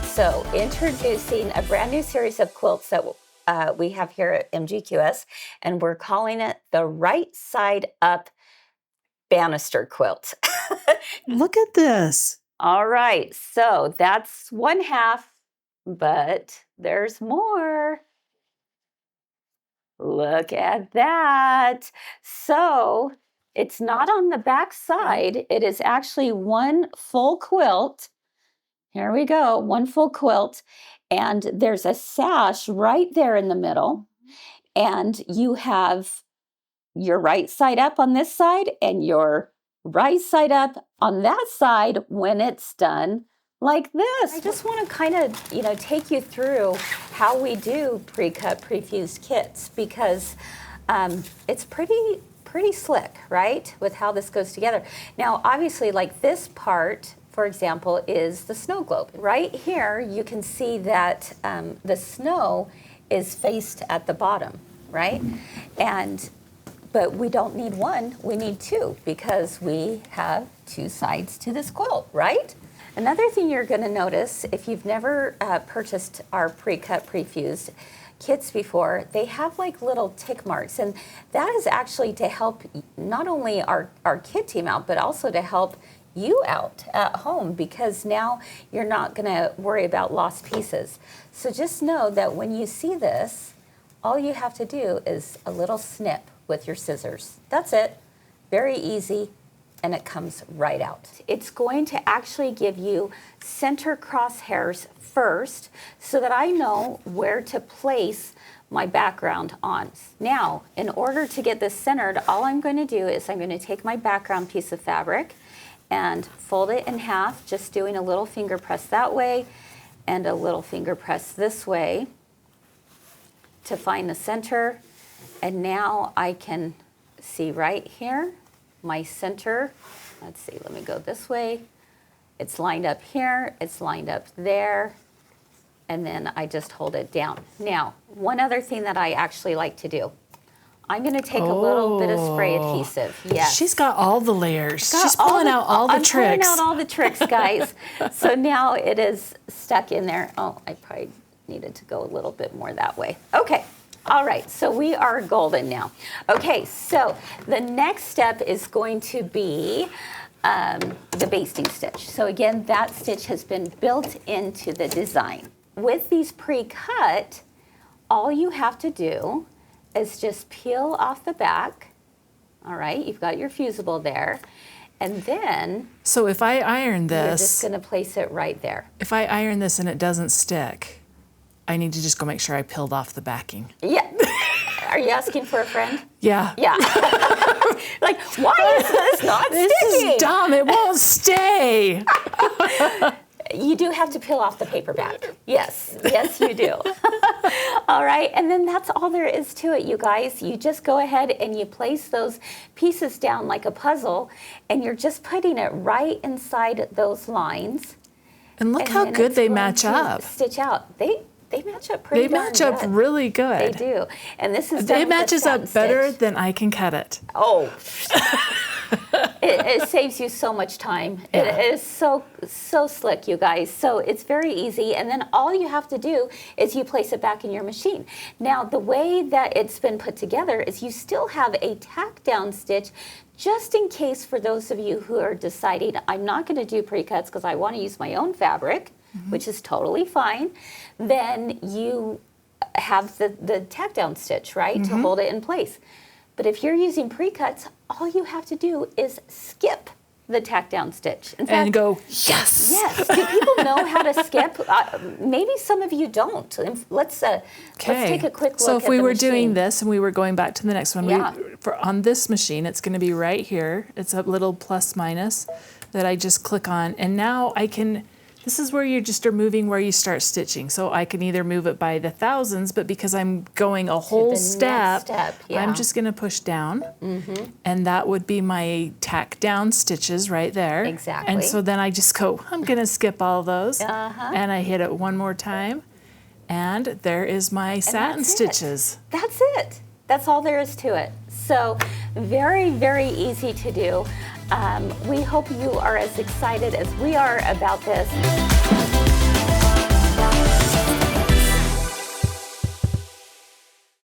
so introducing a brand new series of quilts that we have here at MGQS, and we're calling it the Right Side Up Banister Quilt. Look at this. All right, so that's one half, but there's more. Look at that. So it's not on the back side. It is actually one full quilt. Here we go, one full quilt. And there's a sash right there in the middle. And you have your right side up on this side and your right side up on that side when it's done like this. I just want to kind of, take you through how we do pre-cut, prefused kits, because it's pretty slick, right, with how this goes together. Now, obviously, like this part, for example, is the snow globe. Right here, you can see that the snow is faced at the bottom, right? But we don't need one, we need two, because we have two sides to this quilt, right? Another thing you're going to notice, if you've never purchased our pre-cut, prefused kits before, they have like little tick marks, and that is actually to help not only our kit team out, but also to help you out at home, because now you're not going to worry about lost pieces. So just know that when you see this, all you have to do is a little snip with your scissors. That's it. Very easy, and it comes right out. It's going to actually give you center crosshairs first so that I know where to place my background on. Now, in order to get this centered, all I'm going to do is I'm going to take my background piece of fabric and fold it in half, just doing a little finger press that way and a little finger press this way to find the center. And now I can see right here, my center. Let's see, let me go this way. It's lined up here, it's lined up there, and then I just hold it down. Now, one other thing that I actually like to do, I'm gonna take a little bit of spray adhesive. Yes. She's got all the layers. She's pulling out all the tricks. I'm pulling out all the tricks, guys. So now it is stuck in there. Oh, I probably needed to go a little bit more that way. Okay. All right, so we are golden now. Okay, so the next step is going to be the basting stitch. So again, that stitch has been built into the design. With these pre-cut, all you have to do is just peel off the back. All right, you've got your fusible there. And then... So if I iron this... You're just going to place it right there. If I iron this and it doesn't stick, I need to just go make sure I peeled off the backing. Yeah. Are you asking for a friend? Yeah. Yeah. Like, why is this not sticking? This is dumb. It won't stay. You do have to peel off the paper back. Yes. Yes, you do. All right. And then that's all there is to it, you guys. You just go ahead and you place those pieces down like a puzzle, and you're just putting it right inside those lines. And look how good they match up. Stitch out. They match up pretty darn good. They match up really good. They do. And this is It matches up better than I can cut it. Oh. It saves you so much time. Yeah. It is so slick, you guys. So it's very easy. And then all you have to do is you place it back in your machine. Now, the way that it's been put together is you still have a tack-down stitch just in case, for those of you who are deciding, I'm not going to do pre-cuts because I want to use my own fabric, which is totally fine. Then you have the tack-down stitch, right, to hold it in place. But if you're using pre-cuts, all you have to do is skip the tack-down stitch. In fact, and go, yes! Yes. Do people know how to skip? Maybe some of you don't. Let's take a quick look. So if we were doing this and we were going back to the next one, on this machine, it's going to be right here. It's a little plus minus that I just click on. And now I can... This is where you just are moving where you start stitching. So I can either move it by the thousands, but because I'm going a whole step, I'm just going to push down. And that would be my tack down stitches right there. Exactly. And so then I just go, I'm going to skip all those. And I hit it one more time. And there is my satin stitches. That's it. That's all there is to it. So very, very easy to do. We hope you are as excited as we are about this.